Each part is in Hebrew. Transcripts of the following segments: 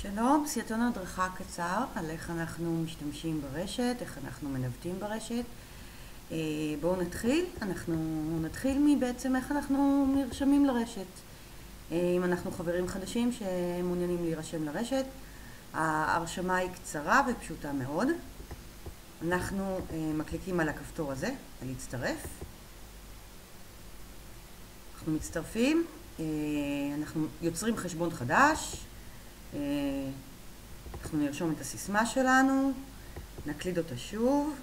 שלום, סרטון הדרכה קצר על איך אנחנו משתמשים ברשת, איך אנחנו מנווטים ברשת. בואו נתחיל. אנחנו נתחיל מבעצם איך אנחנו נרשמים לרשת. אם אנחנו חברים חדשים שמעוניינים להירשם לרשת, ההרשמה היא קצרה ופשוטה מאוד. אנחנו מקליקים על הכפתור הזה, על להצטרף. אנחנו מצטרפים, אנחנו יוצרים חשבון חדש, אנחנו נרשום את הסיסמה שלנו, נקליד אותה שוב,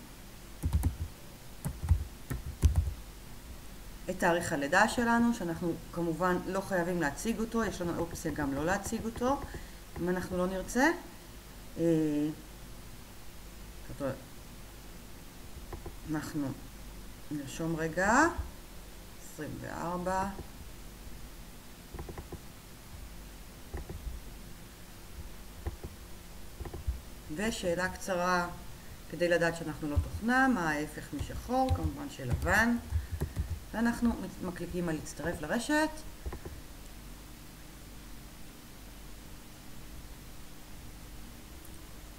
את תאריך הלידה שלנו, שאנחנו כמובן לא חייבים להציג אותו, יש לנו אופציה גם לא להציג אותו, אם אנחנו לא נרצה. אנחנו נרשום רגע, 24, ושאלה קצרה כדי לדעת שאנחנו לא תוכנה, מה ההפך משחור, כמובן שלבן, ואנחנו מקליקים על להצטרף לרשת.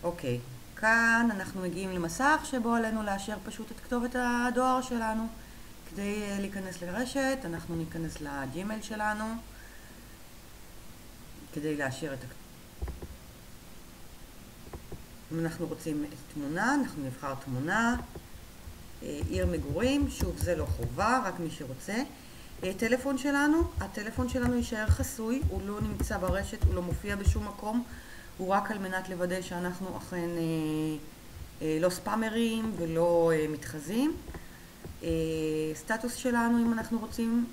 אוקיי, כאן אנחנו מגיעים למסך שבו עלינו לאשר פשוט את כתובת הדואר שלנו. כדי להיכנס לרשת, אנחנו ניכנס לג'ימייל שלנו, כדי לאשר את הכתובת. אם אנחנו רוצים תמונה, אנחנו נבחר תמונה, עיר מגורים, שוב זה לא חובה, רק מי שרוצה. טלפון שלנו, הטלפון שלנו יישאר חסוי, הוא לא נמצא ברשת, הוא לא מופיע בשום מקום, הוא רק על מנת לוודא שאנחנו אכן לא ספאמרים ולא מתחזים. סטטוס שלנו, אם אנחנו רוצים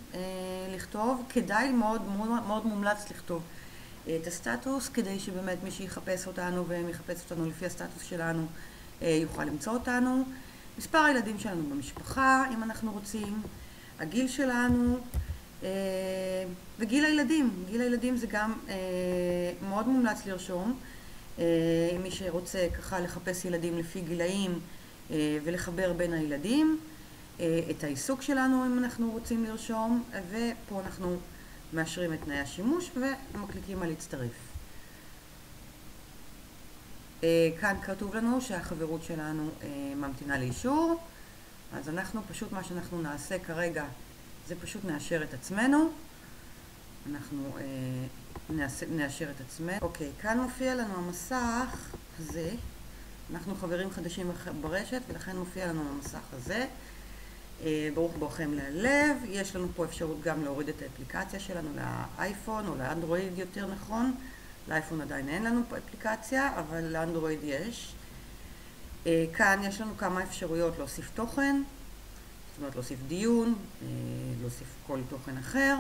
לכתוב, כדאי מאוד מומלץ לכתוב את הסטטוס, כדי שבאמת מי שיחפש אותנו ומחפש אותנו לפי הסטטוס שלנו יוכל למצוא אותנו. מספר הילדים שלנו במשפחה, אם אנחנו רוצים, הגיל שלנו וגיל הילדים. גיל הילדים זה גם מאוד מומלץ לרשום. מי שרוצה ככה לחפש ילדים לפי גילאים ולחבר בין הילדים. את העיסוק שלנו אם אנחנו רוצים לרשום, ופה אנחנו מאשרים את תנאי השימוש ומקליקים על להצטרף. כאן כתוב לנו שהחברות שלנו ממתינה לאישור, אז אנחנו פשוט מה שאנחנו נעשה כרגע זה פשוט נאשר את עצמנו. אנחנו נאשר את עצמנו. אוקיי, כאן מופיע לנו המסך הזה, אנחנו חברים חדשים ברשת ולכן מופיע לנו המסך הזה. ברוך בואכם ללב. יש לנו פה אפשרות גם להוריד את האפליקציה שלנו לאייפון או לאנדרואיד יותר נכון. לאייפון עדיין אין לנו פה אפליקציה, אבל לאנדרואיד יש. כאן יש לנו כמה אפשרויות להוסיף תוכן, זאת אומרת להוסיף דיון, להוסיף כל תוכן אחר,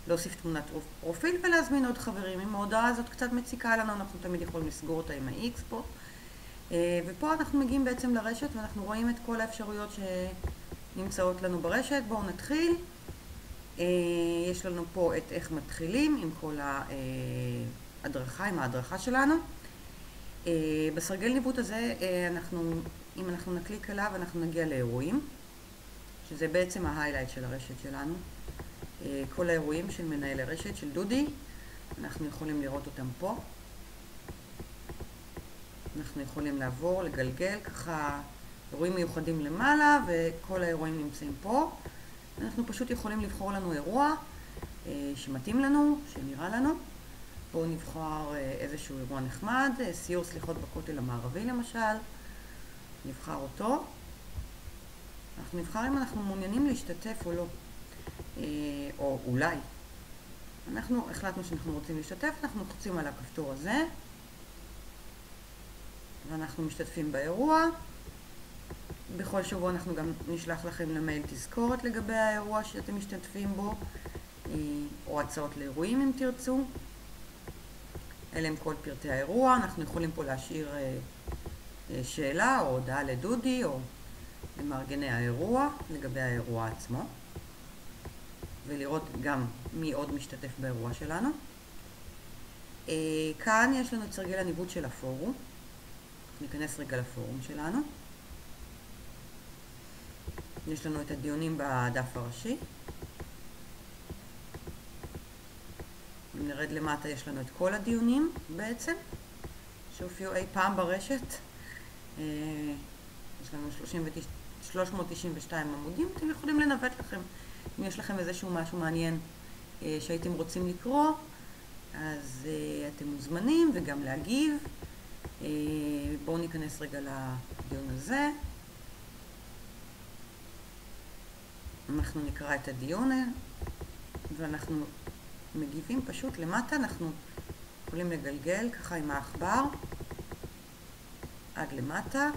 להוסיף תמונת פרופיל ולהזמין עוד חברים. אם ההודעה הזאת קצת מציקה לנו, אנחנו תמיד יכולים לסגור אותה עם ה-X פה. ופה אנחנו מגיעים בעצם לרשת ואנחנו רואים את כל האפשרויות נמצאות לנו ברשת. בואו נתחיל. יש לנו פה את איך מתחילים עם כל ההדרכה, עם ההדרכה שלנו. בסרגל ניווט הזה, אם אנחנו נקליק עליו, אנחנו נגיע לאירועים, שזה בעצם ההיילייט של הרשת שלנו. כל האירועים של מנהל הרשת, של דודי, אנחנו יכולים לראות אותם פה. אנחנו יכולים לעבור, לגלגל, ככה אירועים מיוחדים למעלה, וכל האירועים נמצאים פה. אנחנו פשוט יכולים לבחור לנו אירוע שמתאים לנו, שנראה לנו. בואו נבחר איזשהו אירוע נחמד, סיור סליחות בכותל המערבי למשל. נבחר אותו. אנחנו נבחר אם אנחנו מעוניינים להשתתף או לא. או אולי. אנחנו החלטנו שאנחנו רוצים להשתתף, אנחנו לוחצים על הכפתור הזה. ואנחנו משתתפים באירוע. בכל שבוע אנחנו גם נשלח לכם למייל תזכורת לגבי האירוע שאתם משתתפים בו, או הצעות לאירועים אם תרצו. אלה הם כל פרטי האירוע. אנחנו יכולים פה להשאיר שאלה או הודעה לדודי או למארגני האירוע לגבי האירוע עצמו, ולראות גם מי עוד משתתף באירוע שלנו. כאן יש לנו את סרגל הניווט של הפורום. ניכנס רגע לפורום שלנו. יש לנו את הדיונים בדף הראשי. אם נרד למטה, יש לנו את כל הדיונים בעצם שהופיעו אי פעם ברשת. יש לנו 392 עמודים. אתם יכולים לנווט לכם אם יש לכם איזשהו משהו מעניין שהייתם רוצים לקרוא, אז אתם מוזמנים וגם להגיב. בואו ניכנס רגע לדיון הזה. אנחנו נקרא את הדיון ואנחנו מגיבים פשוט למטה. אנחנו יכולים לגלגל ככה עם העכבר עד למטה.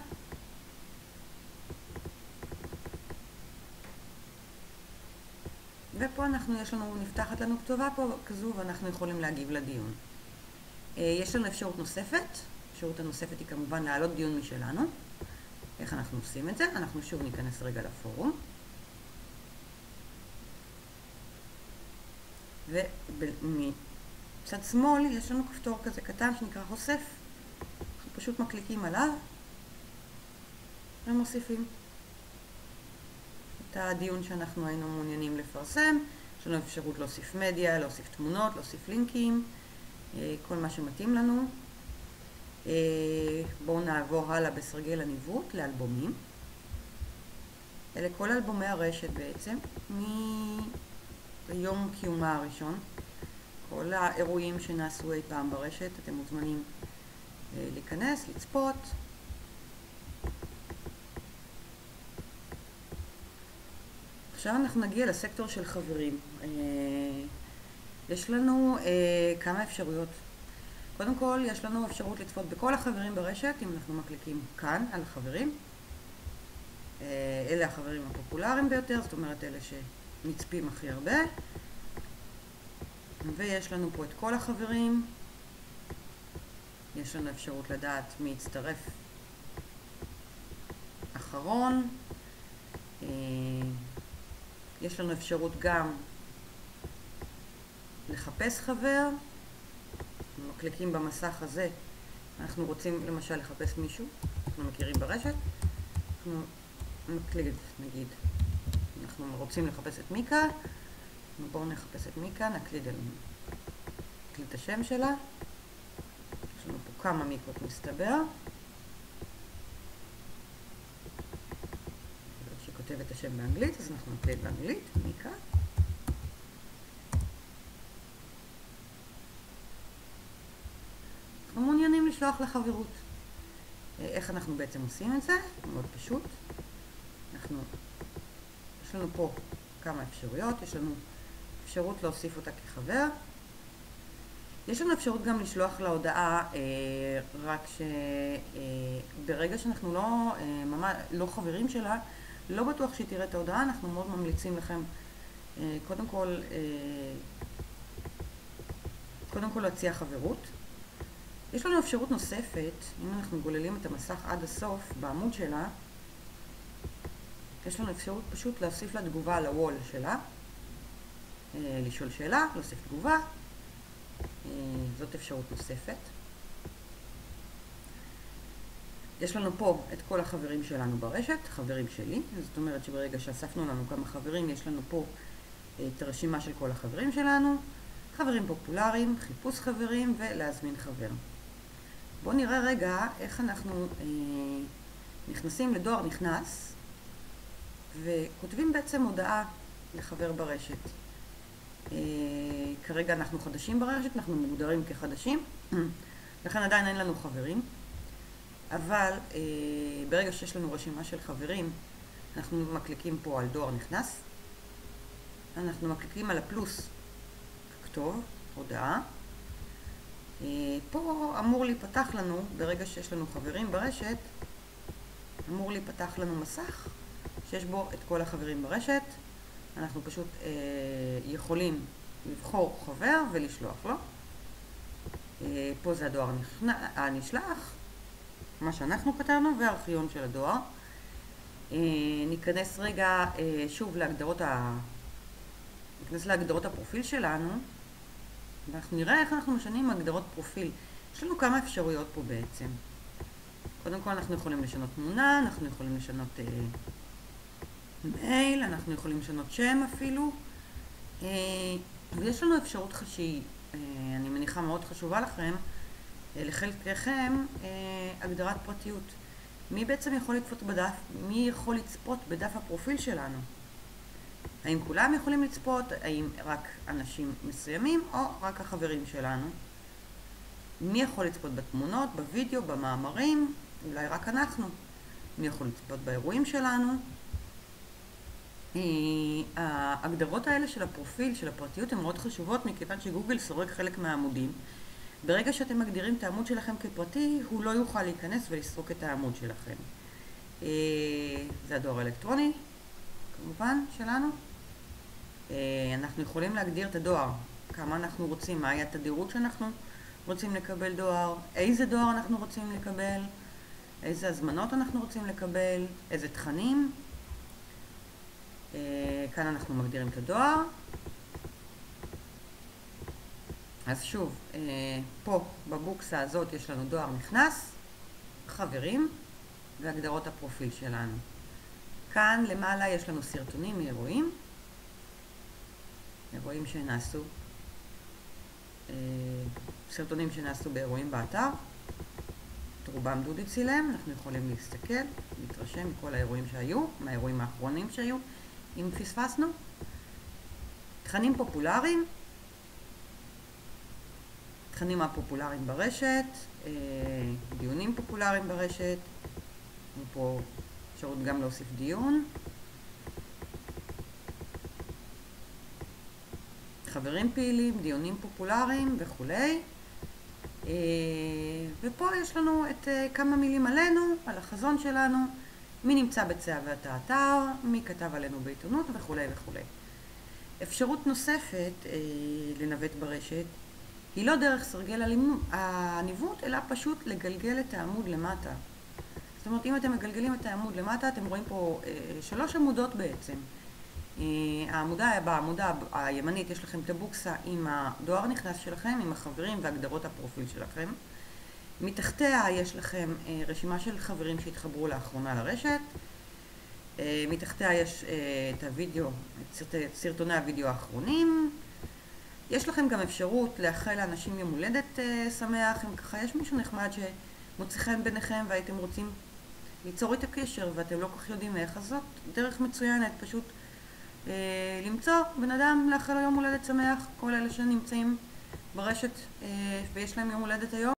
ופה נפתחת לנו כתובה פה כזו ואנחנו יכולים להגיב לדיון. יש לנו אפשרות נוספת. האפשרות הנוספת היא כמובן להעלות דיון משלנו. איך אנחנו עושים את זה? אנחנו שוב ניכנס רגע לפורום. ומצד שמאל יש לנו כפתור כזה קטן שנקרא חושף. אנחנו פשוט מקליקים עליו ומוסיפים את הדיון שאנחנו היינו מעוניינים לפרסם. יש לנו אפשרות להוסיף מדיה, להוסיף תמונות, להוסיף לינקים, כל מה שמתאים לנו. בואו נעבור הלאה בסרגל הניווט לאלבומים. אלה כל אלבומי הרשת בעצם, מיום קיומה הראשון. כל האירועים שנעשו אי פעם ברשת, אתם מוזמנים להיכנס, לצפות. עכשיו אנחנו נגיע לסקטור של חברים. יש לנו כמה אפשרויות. קודם כל, יש לנו אפשרות לצפות בכל החברים ברשת, אם אנחנו מקליקים כאן על החברים. אלה החברים הפופולריים ביותר, זאת אומרת אלה שנצפים הכי הרבה. ויש לנו פה את כל החברים. יש לנו אפשרות לדעת מי יצטרף אחרון. יש לנו אפשרות גם לחפש חבר. מקליקים במסך הזה, אנחנו רוצים למשל לחפש מישהו, אנחנו מכירים ברשת, אנחנו מקליק, נגיד, אנחנו רוצים לחפש את מיקה, בואו נחפש את מיקה, נקליט את השם שלה, יש לנו פה כמה מיקות מסתבר, שכותב את השם באנגלית, אז אנחנו נקליט באנגלית, מיקה. אנחנו מעוניינים לשלוח לחברות. איך אנחנו בעצם עושים את זה? מאוד פשוט. יש לנו פה כמה אפשרויות. יש לנו אפשרות להוסיף אותה כחבר. יש לנו אפשרות גם לשלוח לה הודעה, רק שברגע שאנחנו לא חברים שלה, לא בטוח שהיא תראה את ההודעה. אנחנו מאוד ממליצים לכם קודם כל להציע חברות. יש לנו אפשרות נוספת, אם אנחנו גוללים את המסך עד הסוף בעמוד שלה, יש לנו אפשרות פשוט להוסיף לה תגובה על הוול שלה, לשאול שאלה, להוסיף תגובה, זאת אפשרות נוספת. יש לנו פה את כל החברים שלנו ברשת, חברים שלי, זאת אומרת שברגע שאספנו לנו כמה חברים, יש לנו פה את הרשימה של כל החברים שלנו, חברים פופולריים, חיפוש חברים ולהזמין חבר. בואו נראה רגע איך אנחנו נכנסים לדואר נכנס וכותבים בעצם הודעה לחבר ברשת. כרגע אנחנו חדשים ברשת, אנחנו מוגדרים כחדשים, לכן עדיין אין לנו חברים, אבל ברגע שיש לנו רשימה של חברים, אנחנו מקליקים פה על דואר נכנס, אנחנו מקליקים על הפלוס כתוב, הודעה. פה אמור להיפתח לנו, ברגע שיש לנו חברים ברשת, אמור להיפתח לנו מסך שיש בו את כל החברים ברשת. אנחנו פשוט יכולים לבחור חבר ולשלוח לו. פה זה הדואר הנשלח, מה שאנחנו כתבנו, והארכיון של הדואר. ניכנס רגע שוב להגדרות הפרופיל שלנו, ואנחנו נראה איך אנחנו משנים הגדרות פרופיל. יש לנו כמה אפשרויות פה בעצם. קודם כל אנחנו יכולים לשנות תמונה, אנחנו יכולים לשנות מייל, אנחנו יכולים לשנות שם אפילו. ויש לנו אפשרות שהיא אני מניחה מאוד חשובה לכם, לחלקכם, הגדרת פרטיות. מי בעצם יכול לצפות בדף? מי יכול לצפות בדף הפרופיל שלנו? האם כולם יכולים לצפות? האם רק אנשים מסוימים או רק החברים שלנו? מי יכול לצפות בתמונות, בווידאו, במאמרים? אולי רק אנחנו. מי יכול לצפות באירועים שלנו? ההגדרות האלה של הפרופיל, של הפרטיות, הן מאוד חשובות מכיוון שגוגל סורק חלק מהעמודים. ברגע שאתם מגדירים את העמוד שלכם כפרטי, הוא לא יוכל להיכנס ולסרוק את העמוד שלכם. זה הדואר האלקטרוני, כמובן, שלנו. אנחנו יכולים להגדיר את הדואר, כמה אנחנו רוצים, מהי התדירות שאנחנו רוצים לקבל דואר, איזה דואר אנחנו רוצים לקבל, איזה הזמנות אנחנו רוצים לקבל, איזה תכנים. כאן אנחנו מגדירים את הדואר. אז שוב, פה בבוקסה הזאת יש לנו דואר נכנס, חברים והגדרות הפרופיל שלנו. כאן למעלה יש לנו סרטונים מאירועים, אירועים שנעשו, סרטונים שנעשו באירועים באתר. את רובם דודי צילם, אנחנו יכולים להסתכל, להתרשם מכל האירועים שהיו, מהאירועים האחרונים שהיו, אם פספסנו. תכנים פופולריים, תכנים הפופולריים ברשת, דיונים פופולריים ברשת, ופה אפשרות גם להוסיף דיון, חברים פעילים, דיונים פופולריים וכולי. ופה יש לנו את כמה מילים עלינו, על החזון שלנו, מי נמצא בצוות האתר, מי כתב עלינו בעיתונות וכולי וכולי. אפשרות נוספת לנווט ברשת היא לא דרך סרגל הניווט, אלא פשוט לגלגל את העמוד למטה. זאת אומרת, אם אתם מגלגלים את העמוד למטה, אתם רואים פה 3 עמודות בעצם. בעמודה הימנית יש לכם את הבוקסה עם הדואר נכנס שלכם, עם החברים והגדרות הפרופיל שלכם. מתחתיה יש לכם רשימה של חברים שהתחברו לאחרונה לרשת. מתחתיה יש את הוידאו, את סרטוני הוידאו האחרונים. יש לכם גם אפשרות לאחל לאנשים יום הולדת שמח, אם ככה יש מישהו נחמד שמוצא חן ביניכם והייתם רוצים ליצור את הקשר ואתם לא כל כך יודעים איך, אז זאת דרך מצוינת, פשוט למצוא בן אדם לאחל לו יום הולדת שמח, כל אלה שנמצאים ברשת ויש להם יום הולדת היום.